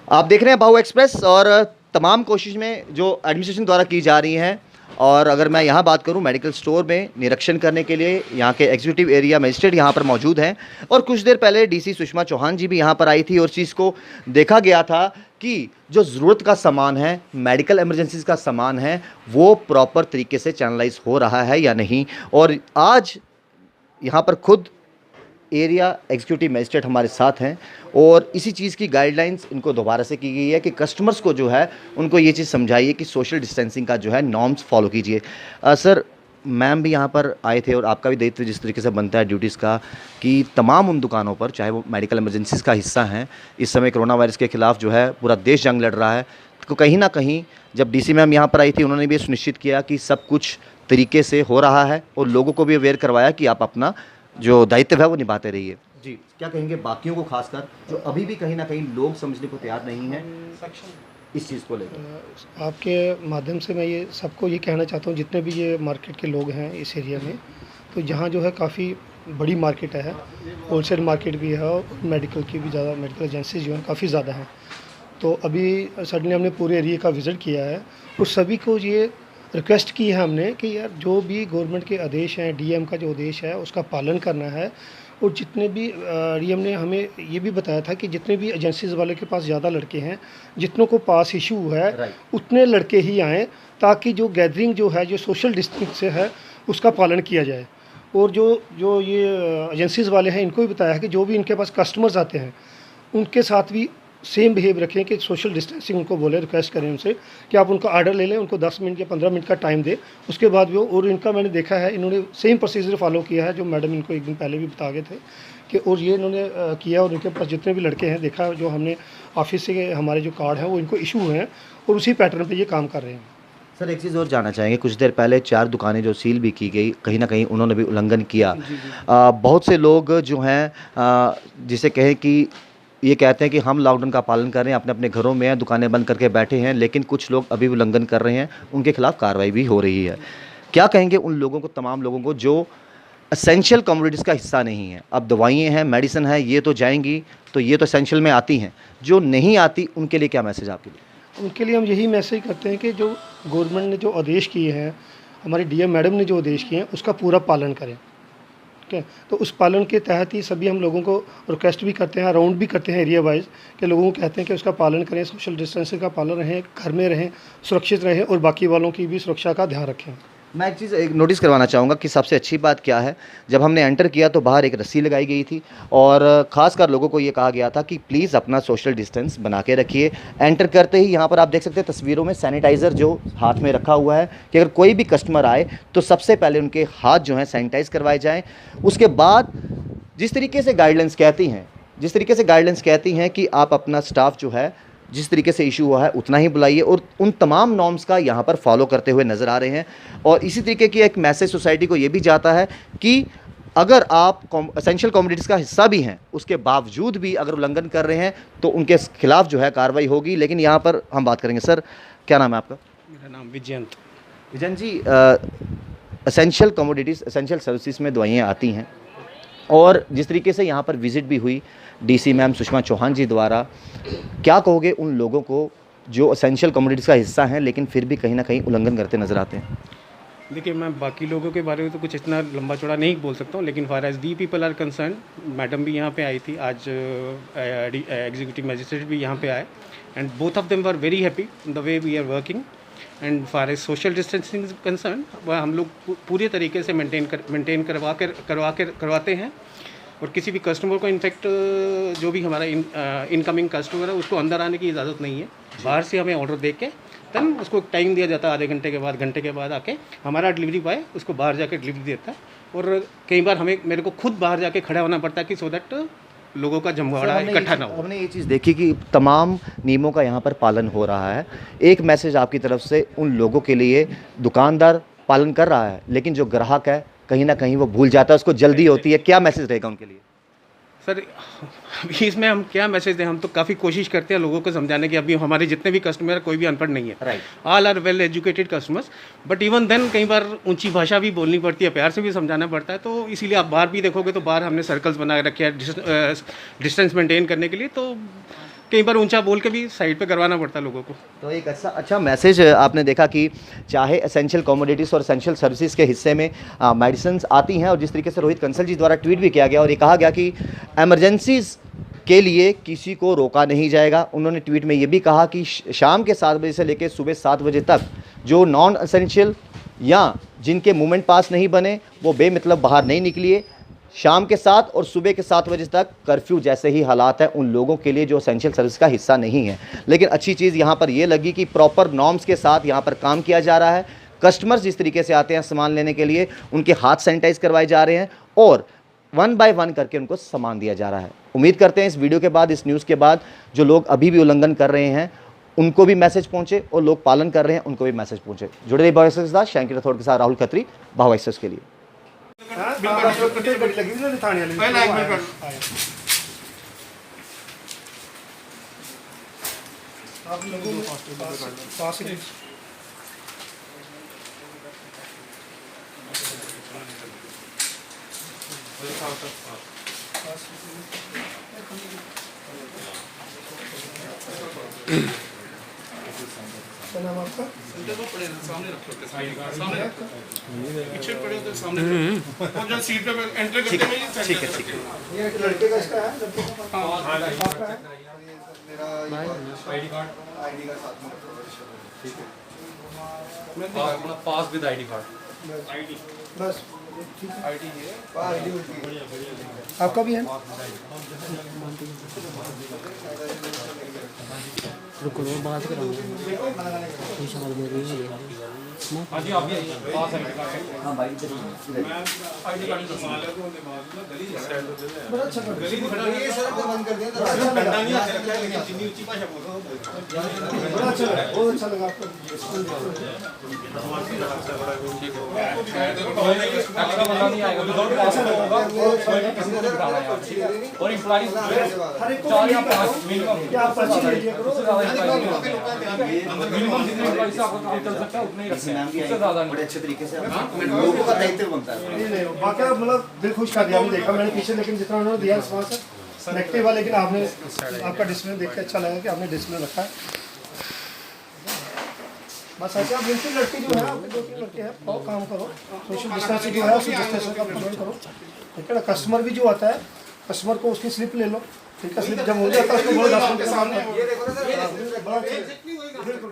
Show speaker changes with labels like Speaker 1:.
Speaker 1: आप देख रहे हैं बाहु एक्सप्रेस और तमाम कोशिश में जो एडमिनिस्ट्रेशन द्वारा की जा रही हैं। और अगर मैं यहाँ बात करूँ मेडिकल स्टोर में निरीक्षण करने के लिए यहाँ के एग्जीक्यूटिव एरिया मजिस्ट्रेट यहाँ पर मौजूद हैं और कुछ देर पहले डीसी सुषमा चौहान जी भी यहाँ पर आई थी और चीज़ को देखा गया था कि जो ज़रूरत का सामान है, मेडिकल इमरजेंसीज का सामान है, वो प्रॉपर तरीके से चैनलाइज हो रहा है या नहीं। और आज यहाँ पर खुद एरिया एग्जीक्यूटिव मजिस्ट्रेट हमारे साथ हैं और इसी चीज़ की गाइडलाइंस इनको दोबारा से की गई है कि कस्टमर्स को जो है उनको ये चीज़ समझाइए कि सोशल डिस्टेंसिंग का जो है नॉर्म्स फॉलो कीजिए। सर, मैम भी यहाँ पर आए थे और आपका भी दायित्व जिस तरीके से बनता है ड्यूटीज़ का कि तमाम उन दुकानों पर, चाहे वो मेडिकल इमरजेंसीज़ का हिस्सा हैं, इस समय कोरोना वायरस के खिलाफ जो है पूरा देश जंग लड़ रहा है, तो कहीं ना कहीं जब डीसी मैम यहाँ पर आई थी उन्होंने भी सुनिश्चित किया कि सब कुछ तरीके से हो रहा है और लोगों को भी अवेयर करवाया कि आप अपना जो दायित्व है वो निभाते रहिए। जी, क्या कहेंगे बाकियों को, खासकर जो अभी भी कहीं ना कहीं लोग समझने को तैयार नहीं है इस चीज़ को लेकर?
Speaker 2: आपके माध्यम से मैं ये सबको ये कहना चाहता हूँ, जितने भी ये मार्केट के लोग हैं इस एरिया में, तो यहाँ जो है काफ़ी बड़ी मार्केट है, होलसेल मार्केट भी है और मेडिकल की भी ज़्यादा, मेडिकल एजेंसीज जो हैं काफ़ी ज़्यादा हैं। तो अभी सडनली हमने पूरे एरिया का विज़िट किया है और सभी को ये रिक्वेस्ट की है हमने कि यार जो भी गवर्नमेंट के आदेश हैं, डीएम का जो आदेश है उसका पालन करना है। और जितने भी डीएम ने हमें ये भी बताया था कि जितने भी एजेंसीज वाले के पास ज़्यादा लड़के हैं, जितनों को पास इशू है उतने लड़के ही आएँ, ताकि जो गैदरिंग जो है, जो सोशल डिस्टेंस से है, उसका पालन किया जाए। और जो जो ये एजेंसीज़ वाले हैं इनको भी बताया है कि जो भी इनके पास कस्टमर्स आते हैं उनके साथ भी सेम बिहेव रखें कि सोशल डिस्टेंसिंग उनको बोले, रिक्वेस्ट करें उनसे कि आप उनका ऑर्डर ले लें, उनको 10 मिनट या 15 मिनट का टाइम दें, उसके बाद भी और इनका मैंने देखा है इन्होंने सेम प्रोसीजर फॉलो किया है जो मैडम इनको एक दिन पहले भी बता गए थे कि, और ये इन्होंने किया और इनके पास जितने भी लड़के हैं देखा, जो हमने ऑफिस से हमारे जो कार्ड हैं वो इनको इशू हैं और उसी पैटर्न पर ये काम कर रहे हैं।
Speaker 1: सर, एक चीज़ और जानना चाहेंगे, कुछ देर पहले 4 दुकानें जो सील भी की गई, कहीं ना कहीं उन्होंने भी उल्लंघन किया। बहुत से लोग जो हैं जिसे कहें कि ये कहते हैं कि हम लॉकडाउन का पालन कर रहे हैं, अपने अपने घरों में हैं, दुकानें बंद करके बैठे हैं, लेकिन कुछ लोग अभी उल्लंघन कर रहे हैं, उनके खिलाफ कार्रवाई भी हो रही है। क्या कहेंगे उन लोगों को, तमाम लोगों को जो एसेंशियल कमोडिटीज़ का हिस्सा नहीं है? अब दवाइयाँ हैं, मेडिसिन है, ये तो जाएंगी, तो ये तो एसेंशियल में आती हैं, जो नहीं आती उनके लिए क्या मैसेज आपके लिए?
Speaker 2: उनके लिए हम यही मैसेज करते हैं कि जो गवर्नमेंट ने जो आदेश किए हैं, हमारी डीएम मैडम ने जो आदेश किए हैं उसका पूरा पालन करें। ठीक है, तो उस पालन के तहत ही सभी हम लोगों को रिक्वेस्ट भी करते हैं, अराउंड भी करते हैं एरिया वाइज, कि लोगों को कहते हैं कि उसका पालन करें, सोशल डिस्टेंसिंग का पालन रहें, घर में रहें, सुरक्षित रहें और बाकी वालों की भी सुरक्षा का ध्यान रखें।
Speaker 1: मैं एक चीज़ एक नोटिस करवाना चाहूँगा कि सबसे अच्छी बात क्या है, जब हमने एंटर किया तो बाहर एक रस्सी लगाई गई थी और ख़ासकर लोगों को ये कहा गया था कि प्लीज़ अपना सोशल डिस्टेंस बना के रखिए। एंटर करते ही यहाँ पर आप देख सकते हैं तस्वीरों में सैनिटाइज़र जो हाथ में रखा हुआ है कि अगर कोई भी कस्टमर आए तो सबसे पहले उनके हाथ जो हैं सैनिटाइज़ करवाए जाएँ। उसके बाद जिस तरीके से गाइडलाइंस कहती हैं कि आप अपना स्टाफ जो है, जिस तरीके से इशू हुआ है उतना ही बुलाइए और उन तमाम नॉर्म्स का यहाँ पर फॉलो करते हुए नज़र आ रहे हैं। और इसी तरीके की एक मैसेज सोसाइटी को ये भी जाता है कि अगर आप एसेंशियल कमोडिटीज़ का हिस्सा भी हैं, उसके बावजूद भी अगर उल्लंघन कर रहे हैं तो उनके खिलाफ जो है कार्रवाई होगी। लेकिन यहाँ पर हम बात करेंगे, सर क्या नाम है आपका?
Speaker 2: मेरा नाम विजयंत।
Speaker 1: विजयंत जी, एसेंशियल कमोडिटीज़, एसेंशियल सर्विसेज में दवाइयाँ आती हैं और जिस तरीके से यहाँ पर विज़िट भी हुई डीसी मैम सुषमा चौहान जी द्वारा, क्या कहोगे उन लोगों को जो एसेंशियल कमोडिटीज़ का हिस्सा हैं लेकिन फिर भी कहीं ना कहीं उल्लंघन करते नज़र आते हैं?
Speaker 3: देखिए, मैं बाकी लोगों के बारे में तो कुछ इतना लंबा चौड़ा नहीं बोल सकता हूँ, लेकिन far as we people are concerned, madam भी यहाँ पे आई थी आज, एग्जीक्यूटिव मजिस्ट्रेट भी यहाँ पे आए, and both of them were very happy the way we are working. And far as social distancing concerned, वह हम लोग पूरे तरीके से मेंटेन करवाते हैं। और किसी भी कस्टमर को, इनफैक्ट जो भी हमारा इनकमिंग कस्टमर है उसको अंदर आने की इजाज़त नहीं है। बाहर से हमें ऑर्डर दे के तब उसको टाइम दिया जाता है, आधे घंटे के बाद, घंटे के बाद आके हमारा डिलीवरी बॉय उसको बाहर जाके डिलीवरी देता है। और कई बार मेरे को खुद बाहर जाके खड़ा होना पड़ता है कि सो दैट लोगों का जमवाड़ा इकट्ठा ना हो।
Speaker 1: हमने ये चीज़ देखी कि तमाम नियमों का यहाँ पर पालन हो रहा है। एक मैसेज आपकी तरफ से उन लोगों के लिए, दुकानदार पालन कर रहा है लेकिन जो ग्राहक है कहीं ना कहीं वो भूल जाता है, उसको जल्दी होती है, क्या मैसेज रहेगा उनके लिए?
Speaker 3: सर, अभी इसमें हम क्या मैसेज दें? हम तो काफ़ी कोशिश करते हैं लोगों को समझाने की। अभी हमारे जितने भी कस्टमर है कोई भी अनपढ़ नहीं है, all are well educated customers, but even then कई बार ऊंची भाषा भी बोलनी पड़ती है, प्यार से भी समझाना पड़ता है। तो इसीलिए आप बाहर भी देखोगे तो बाहर हमने सर्कल्स बना रखे हैं डिस्टेंस मेंटेन करने के लिए। तो कई बार ऊंचा बोल के भी साइड पे करवाना पड़ता है लोगों को।
Speaker 1: तो एक अच्छा मैसेज आपने देखा कि चाहे एसेंशियल कमोडिटीज़ और एसेंशियल सर्विसेज के हिस्से में मेडिसिन आती हैं, और जिस तरीके से रोहित कंसल जी द्वारा ट्वीट भी किया गया और ये कहा गया कि एमरजेंसीज़ के लिए किसी को रोका नहीं जाएगा। उन्होंने ट्वीट में ये भी कहा कि शाम के 7 बजे से लेकर सुबह 7 बजे तक जो नॉन एसेंशियल या जिनके मूवमेंट पास नहीं बने वो बेमतलब बाहर नहीं निकलिए। शाम के 7 और सुबह के 7 बजे तक कर्फ्यू जैसे ही हालात हैं उन लोगों के लिए जो एसेंशियल सर्विस का हिस्सा नहीं है। लेकिन अच्छी चीज़ यहाँ पर ये लगी कि प्रॉपर नॉर्म्स के साथ यहाँ पर काम किया जा रहा है। कस्टमर्स जिस तरीके से आते हैं सामान लेने के लिए, उनके हाथ सैनिटाइज करवाए जा रहे हैं और 1 बाय 1 करके उनको सामान दिया जा रहा है। उम्मीद करते हैं इस वीडियो के बाद, इस न्यूज़ के बाद जो लोग अभी भी उल्लंघन कर रहे हैं उनको भी मैसेज पहुंचे और लोग पालन कर रहे हैं उनको भी मैसेज पहुंचे। जुड़े रहिए भाव के साथ, शैंकी राठौड़ के साथ राहुल खत्री, भाव के लिए।
Speaker 2: आप लोगों में पास ही क्या नाम आपका?
Speaker 4: सामने रखो, सामने रखो, पीछे पड़े तो सामने रखो। और जब सीट पे एंटर करते हैं
Speaker 1: ठीक है।
Speaker 2: ये एक लड़के का इसका है, लड़के का
Speaker 4: हाँ
Speaker 2: आपका है?
Speaker 4: मेरा आईडी कार्ड साथ में रखो। ठीक है, पास विद आईडी कार्ड, आईडी
Speaker 2: बस ठीक है।
Speaker 4: आईडी है, आईडी होती है।
Speaker 2: आपका भी है?
Speaker 5: रुको बात करूँगा।
Speaker 4: हाँ जी, आप भी पास आईडी कार्ड है।
Speaker 1: हाँ भाई,
Speaker 4: आईडी कार्ड
Speaker 2: बड़ा अच्छा कर
Speaker 4: गली दिखा ये सर बंद कर दिया था। डंडा नहीं आता है लेकिन जितनी ऊंची भाषा बोलो
Speaker 2: बड़ा अच्छा लगा, बहुत अच्छा लगा आपको।
Speaker 4: नहीं आएगा विदाउट पास होगा किसी को दिखाना है और एम्प्लॉइज
Speaker 2: हर एक को
Speaker 4: चार या पांच मिनिमम
Speaker 2: क्या आप पर्ची ले लीजिए करो।
Speaker 4: मिनिमम जितने एम्प्लॉइज से आपका काम चल सकता है उतने ही रखना है, उससे ज्यादा नहीं।
Speaker 1: बड़े अच्छे तरीके से लोगों का दायित्व बनता है।
Speaker 2: नहीं बाकी मतलब दिल खुश कर दिया। मैंने देखा मैंने पीछे, लेकिन जितना उन्होंने दिया रिस्पॉन्स नेगेटिव है, लेकिन आपने आपका डिस्प्ले देख के अच्छा लगा कि आपने डिस्प्ले रखा है। बस ऐसे आप बिल्कुल लड़के जो है आपके 2-3 लड़के हैं, और काम करो, सोशल डिस्टेंसिंग जो है उसको डिस्टेंस का मेंटेन करो, ठीक है ना। कस्टमर भी जो आता है, कस्टमर को उसकी स्लिप ले लो, ठीक है। स्लिप जब हो जाता है उसको बोलो 10 मिनट के सामने।
Speaker 4: ये देखो ना सर, बड़ा बिल्कुल